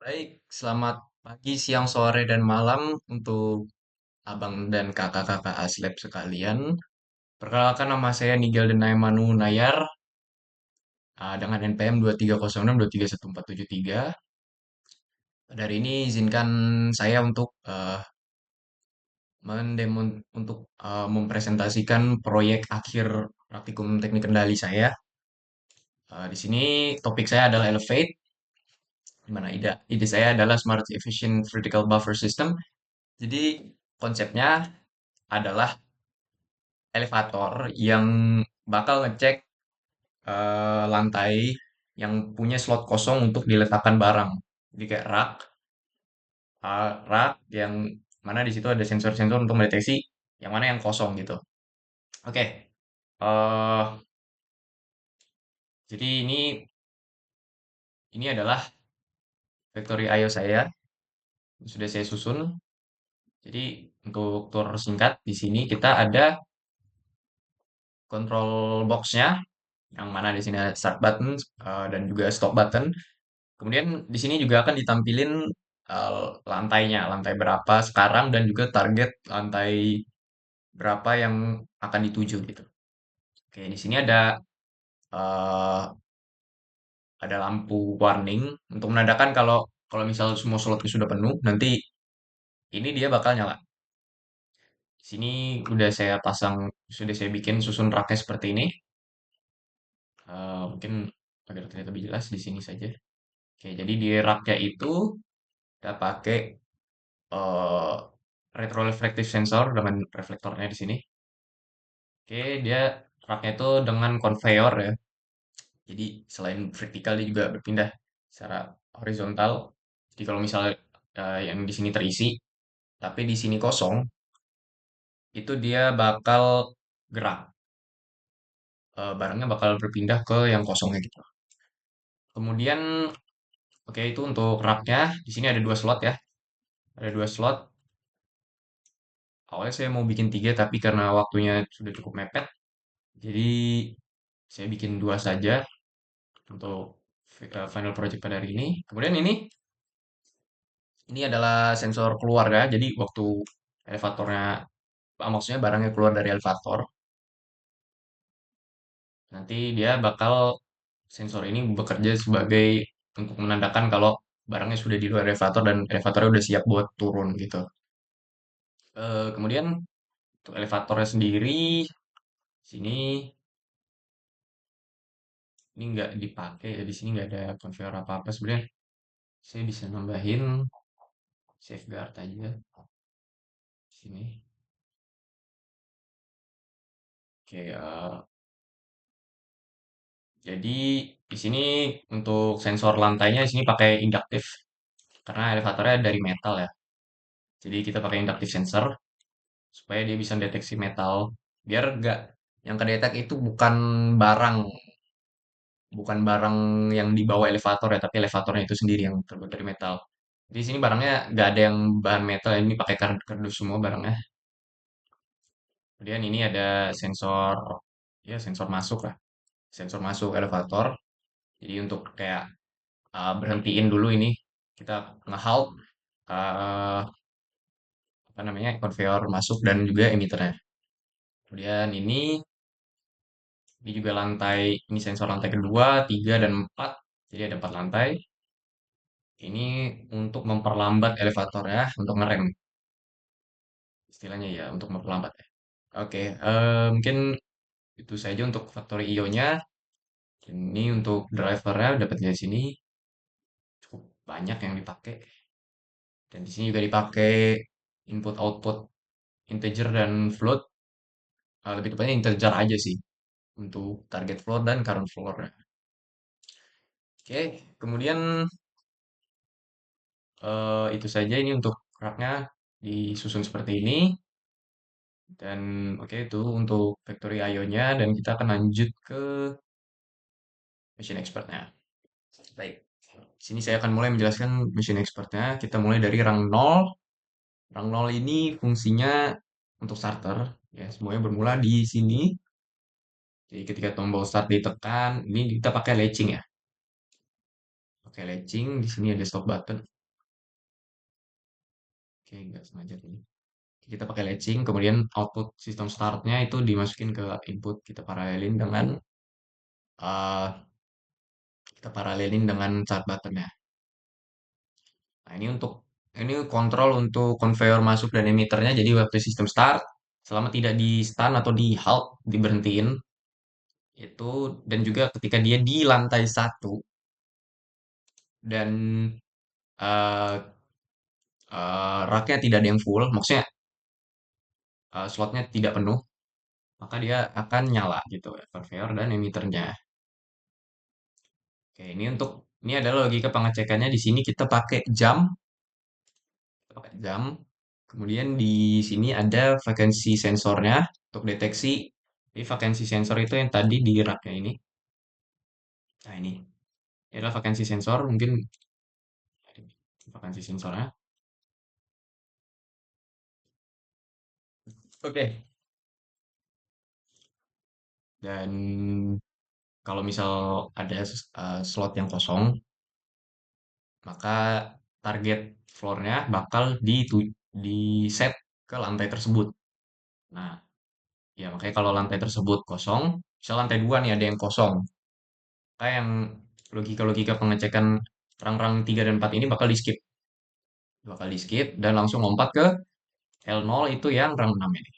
Baik, selamat pagi, siang, sore, dan malam untuk abang dan kakak-kakak Aslab sekalian. Perkenalkan nama saya Nigel Denaimanu Nayar dengan NPM 2306231473. Pada hari ini izinkan saya untuk mempresentasikan proyek akhir praktikum teknik kendali saya. Di sini topik saya adalah Elevate, di mana ide saya adalah Smart Efficient Vertical Buffer System. Jadi konsepnya adalah elevator yang bakal ngecek lantai yang punya slot kosong untuk diletakkan barang. Jadi kayak rak yang mana di situ ada sensor-sensor untuk mendeteksi yang mana yang kosong gitu. Oke, eh jadi ini adalah factory IO saya yang sudah saya susun. Jadi untuk tour singkat di sini kita ada control box-nya yang mana di sini ada start button dan juga stop button. Kemudian di sini juga akan ditampilin lantainya, lantai berapa sekarang dan juga target lantai berapa yang akan dituju gitu. Oke, di sini ada lampu warning untuk menandakan kalau kalau misal semua slotnya sudah penuh, nanti ini dia bakal nyala. Di sini sudah saya bikin susun raknya seperti ini. Mungkin agar terlihat lebih jelas di sini saja. Oke, jadi di raknya itu kita pakai eh, retroreflective sensor dengan reflektornya di sini. Oke, dia raknya itu dengan conveyor ya. Jadi selain vertikal dia juga berpindah secara horizontal. Jadi kalau misalnya yang di sini terisi, tapi di sini kosong, itu dia bakal gerak. Barangnya bakal berpindah ke yang kosongnya gitu. Kemudian, oke itu untuk raknya. Di sini ada dua slot ya. Ada dua slot. Awalnya saya mau bikin tiga, tapi karena waktunya sudah cukup mepet, jadi saya bikin dua saja untuk final project pada hari ini. Kemudian ini adalah sensor keluarga. Jadi waktu elevatornya, maksudnya barangnya keluar dari elevator, nanti dia bakal sensor ini bekerja sebagai untuk menandakan kalau barangnya sudah di luar elevator dan elevatornya udah siap buat turun gitu. Kemudian untuk elevatornya sendiri, sini ini nggak dipakai, di sini nggak ada konfigur apa-apa sebenarnya. Saya bisa nambahin safeguard aja di sini. Oke, jadi di sini untuk sensor lantainya di sini pakai induktif karena elevatornya dari metal ya. Jadi kita pakai induktif sensor supaya dia bisa deteksi metal biar nggak yang kedetek itu barang bukan barang yang dibawa elevator ya, tapi elevatornya itu sendiri yang terbuat dari metal. Di sini barangnya nggak ada yang bahan metal, ini pakai kardus semua barangnya. Kemudian ini ada sensor, ya sensor masuk lah, sensor masuk elevator. Jadi untuk kayak berhentiin dulu ini, kita nge-halt uh, apa namanya konveyor masuk dan juga emiternya. Kemudian ini juga ini sensor lantai kedua, tiga dan empat. Jadi ada empat lantai. Ini untuk memperlambat elevator ya, untuk ngerem istilahnya ya, untuk memperlambat ya. Oke, mungkin itu saja untuk faktor IO-nya. Ini untuk drivernya dapat dari sini cukup banyak yang dipakai. Dan di sini juga dipakai input output integer dan float. Lebih tepatnya integer aja sih untuk target floor dan current floor. Oke, kemudian itu saja ini untuk raknya disusun seperti ini. Dan oke itu untuk factory IO-nya dan kita akan lanjut ke machine expert-nya. Baik. Sini saya akan mulai menjelaskan machine expert-nya. Kita mulai dari rang 0. Rang 0 ini fungsinya untuk starter. Ya, semuanya bermula di sini. Jadi ketika tombol start ditekan, ini kita pakai latching ya. Pakai latching, di sini ada stop button. Oke, nggak sengaja ini. Kita pakai latching, kemudian output sistem startnya itu dimasukin ke input, eh, kita paralelin dengan start buttonnya. Nah, ini kontrol untuk conveyor masuk dan emitternya. Jadi waktu sistem start, selama tidak di stun atau di halt, diberhentiin itu, dan juga ketika dia di lantai satu dan eh raknya tidak ada yang full, maksudnya slotnya tidak penuh, maka dia akan nyala gitu ya, conveyor dan emitternya. Oke, ini adalah logika pengecekannya. Di sini kita pakai jam. Kemudian di sini ada vacancy sensornya untuk deteksi. Jadi vacancy sensor itu yang tadi di raknya ini. Nah, ini adalah vacancy sensor. Mungkin vacancy sensornya. Oke. Dan kalau misal ada slot yang kosong, maka target floor-nya bakal di set ke lantai tersebut. Nah, ya makanya kalau lantai tersebut kosong, misal lantai 2 nih ada yang kosong, kayak yang logika-logika pengecekan rang-rang 3 dan 4 ini bakal di skip dan langsung lompat ke L0 itu yang rang 6 ini.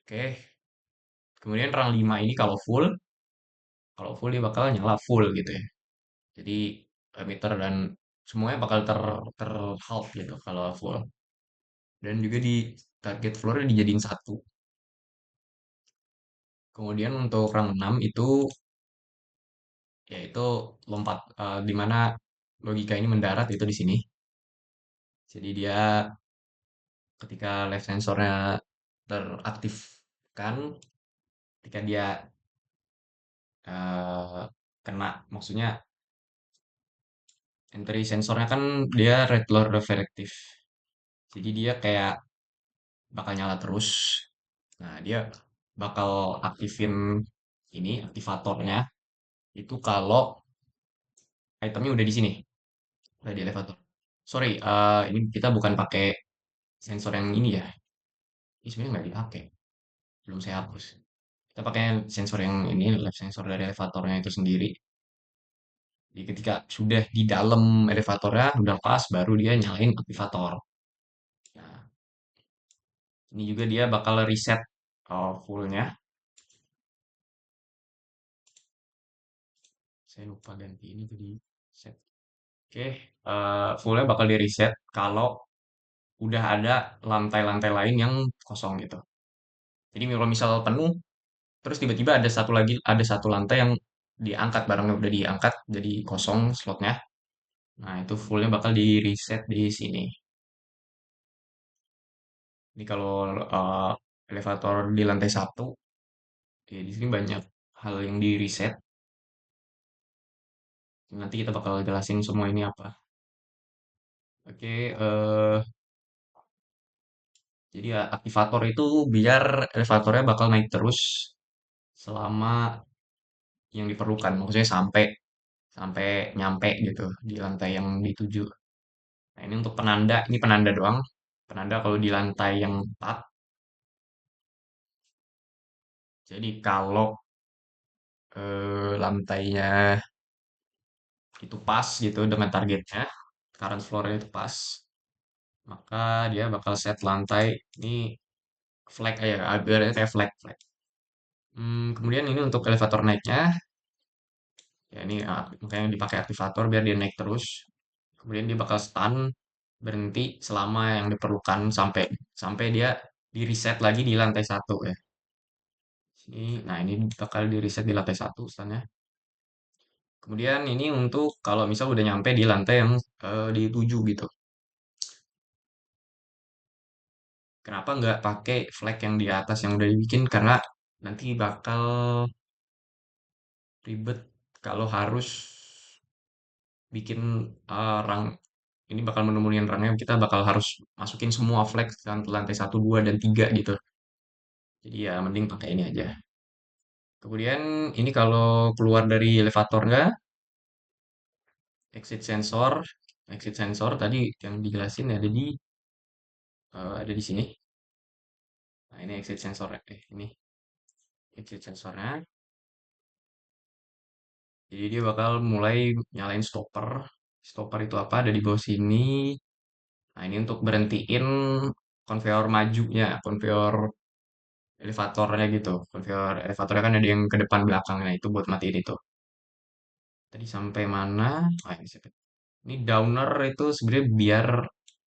Oke, kemudian rang 5 ini kalau full dia bakal nyala full gitu ya. Jadi emitter dan semuanya bakal ter half gitu kalau full. Dan juga di target floor dijadiin satu. Kemudian untuk rang 6 itu yaitu lompat di mana logika ini mendarat itu di sini. Jadi dia ketika live sensornya teraktifkan, ketika dia eh, kena, maksudnya entry sensornya kan dia red blur refractive. Jadi dia kayak bakal nyala terus. Nah, dia bakal aktifin ini aktivatornya itu kalau itemnya udah di sini, udah di elevator. Sorry, ini kita bukan pakai sensor yang ini ya. Ini sebenarnya nggak dipakai, belum saya hapus. Kita pakai sensor yang ini, lab sensor dari elevatornya itu sendiri. Jadi ketika sudah di dalam elevatornya, udah pas, baru dia nyalain aktivator. Nah, ini juga dia bakal reset fullnya. Saya lupa ganti ini tadi set. Oke, fullnya bakal di reset kalau udah ada lantai-lantai lain yang kosong gitu. Jadi kalau misal penuh, terus tiba-tiba ada satu lantai yang diangkat, barangnya udah diangkat jadi kosong slotnya. Nah, itu fullnya bakal di reset di sini. Ini kalau eh, elevator di lantai satu, ya di sini banyak hal yang di reset. Nanti kita bakal jelasin semua ini apa. Oke, jadi ya aktivator itu biar elevatornya bakal naik terus selama yang diperlukan. Maksudnya sampai sampai nyampe gitu di lantai yang dituju. Nah, ini untuk penanda, ini penanda doang. Penanda kalau di lantai yang 4. Jadi kalau lantainya itu pas gitu dengan targetnya, current floor-nya itu pas, maka dia bakal set lantai ini flag aja, ibaratnya kayak flag. Kemudian ini untuk elevator naiknya, ya ini makanya dipakai aktivator biar dia naik terus. Kemudian dia bakal stun, berhenti selama yang diperlukan sampai sampai dia di reset lagi di lantai satu ya. Nah ini bakal di reset di lantai satu stunnya. Kemudian ini untuk kalau misal udah nyampe di lantai yang dituju gitu. Kenapa nggak pakai flag yang di atas yang udah dibikin? Karena nanti bakal ribet kalau harus bikin rang ini bakal menemukan rangnya kita bakal harus masukin semua flag ke lantai satu, 2, dan 3 gitu. Jadi ya mending pakai ini aja. Kemudian ini kalau keluar dari elevatornya, exit sensor. Exit sensor tadi yang dijelasin ada di sini. Nah, ini exit sensor ini exit sensornya. Jadi dia bakal mulai nyalain stopper. Stopper itu apa? Ada di bawah sini. Nah, ini untuk berhentiin konveyor majunya, konveyor elevatornya gitu. Konveyor elevatornya kan ada yang ke depan belakang. Nah, itu buat matiin itu. Tadi sampai mana? Ah, ini, ini downer itu sebenarnya biar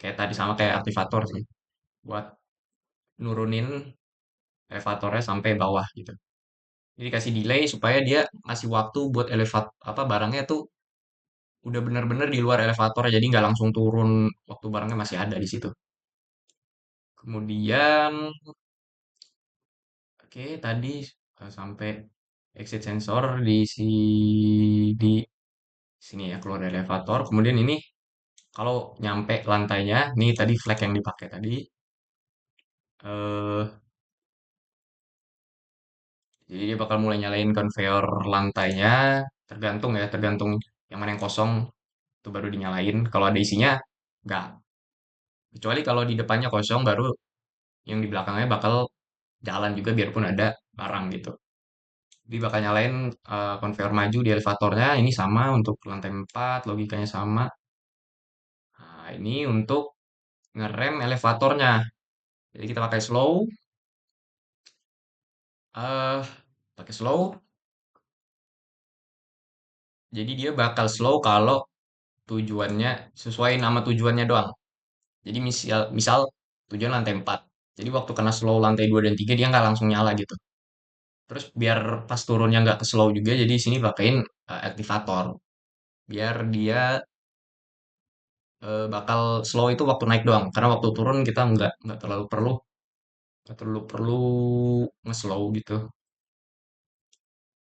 kayak tadi sama kayak aktivator sih. Buat nurunin elevatornya sampai bawah gitu. Jadi kasih delay supaya dia ngasih waktu buat apa barangnya tuh udah bener-bener di luar elevator jadi nggak langsung turun waktu barangnya masih ada di situ. Kemudian oke tadi sampai exit sensor di sini ya keluar dari elevator. Kemudian ini kalau nyampe lantainya, nih tadi flag yang dipakai tadi eh jadi dia bakal mulai nyalain konveyor lantainya tergantung ya, tergantung yang mana yang kosong itu baru dinyalain. Kalau ada isinya nggak. Kecuali kalau di depannya kosong baru yang di belakangnya bakal jalan juga biarpun ada barang gitu. Jadi bakal nyalain konveyor maju di elevatornya. Ini sama untuk lantai 4 logikanya sama. Nah, ini untuk ngerem elevatornya. Jadi kita pakai slow, eh pakai slow. Jadi dia bakal slow kalau tujuannya sesuai nama tujuannya doang. Jadi misal tujuan lantai 4. Jadi waktu kena slow lantai 2 dan 3 dia nggak langsung nyala gitu. Terus biar pas turunnya nggak ke slow juga, jadi sini pakein aktivator. Biar dia bakal slow itu waktu naik doang. Karena waktu turun kita nggak terlalu perlu nge-slow gitu.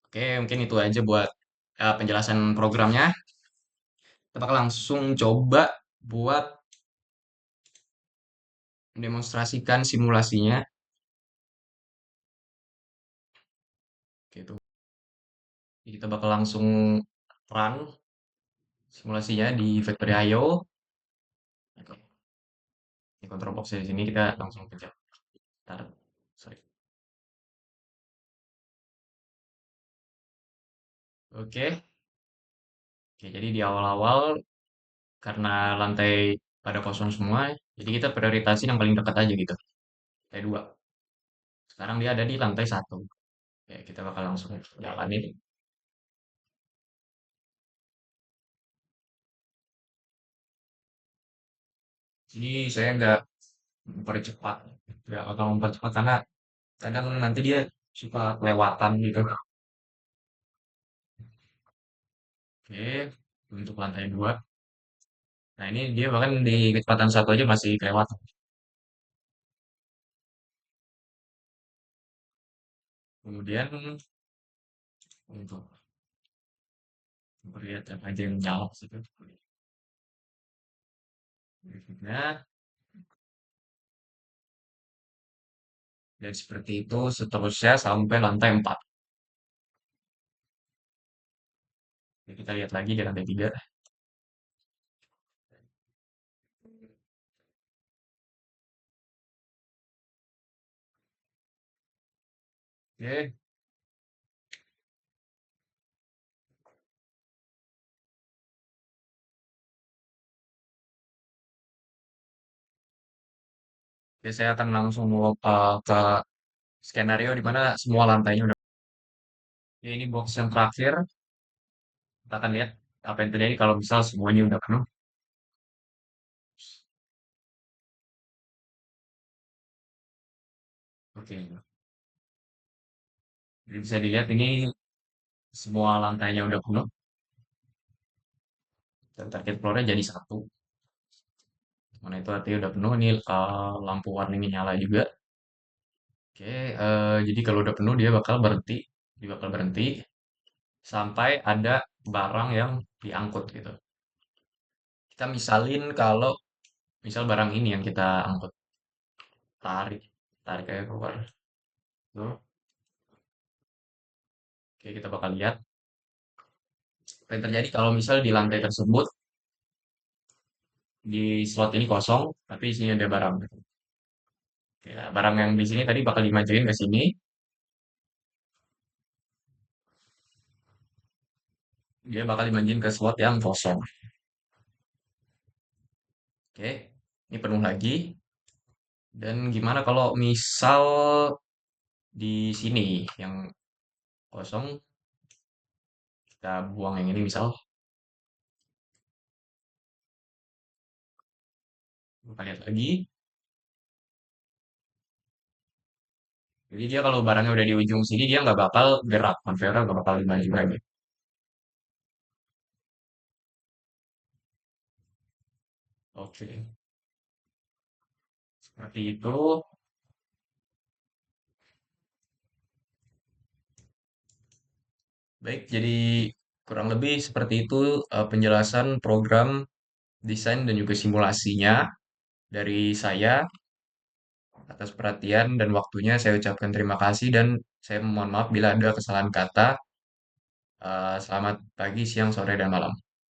Oke, mungkin itu aja buat penjelasan programnya. Kita bakal langsung coba buat mendemonstrasikan simulasinya. Gitu. Jadi kita bakal langsung run simulasinya di Factory.io. Oke, di control box di sini kita langsung pencet start. Sorry. Oke, oke. Jadi di awal-awal karena lantai pada kosong semua, jadi kita prioritasin yang paling dekat aja gitu. Lantai 2. Sekarang dia ada di lantai 1. Ya, kita bakal langsung jalanin. Jadi saya nggak mempercepat, nggak bakal mempercepat karena kadang nanti dia suka kelewatan gitu. Oke, untuk lantai 2. Nah ini dia bahkan di kecepatan 1 aja masih kelewatan. Kemudian untuk melihat apa aja yang nyala situ. Berikutnya, dan seperti itu seterusnya sampai lantai 4. Jadi kita lihat lagi di lantai 3. Oke, oke saya akan langsung ke skenario di mana semua lantainya udah. Ya, ini box yang terakhir. Kita akan lihat apa yang terjadi kalau misal semuanya udah penuh. Oke, jadi bisa dilihat ini semua lantainya udah penuh dan target floor-nya jadi 1. Mana itu artinya udah penuh. Ini lampu warningnya nyala juga. Oke, jadi kalau udah penuh dia bakal berhenti sampai ada barang yang diangkut gitu. Kita misalin kalau misal barang ini yang kita angkut, tarik, tarik kayak keluar. Tuh. Oke, kita bakal lihat apa yang terjadi kalau misal di lantai tersebut Di slot ini kosong, tapi isinya ada barang. Oke, nah, barang yang di sini tadi bakal dimajuin ke sini. Dia bakal dimajuin ke slot yang kosong. Oke, ini penuh lagi. Dan gimana kalau misal di sini yang kosong kita buang yang ini misal kita lihat lagi. Jadi dia kalau barangnya udah di ujung sini dia nggak bakal gerak, conveyor nggak bakal maju lagi. Oke, seperti itu. Baik, jadi kurang lebih seperti itu penjelasan program desain dan juga simulasinya dari saya. Atas perhatian dan waktunya saya ucapkan terima kasih dan saya mohon maaf bila ada kesalahan kata. Selamat pagi, siang, sore, dan malam.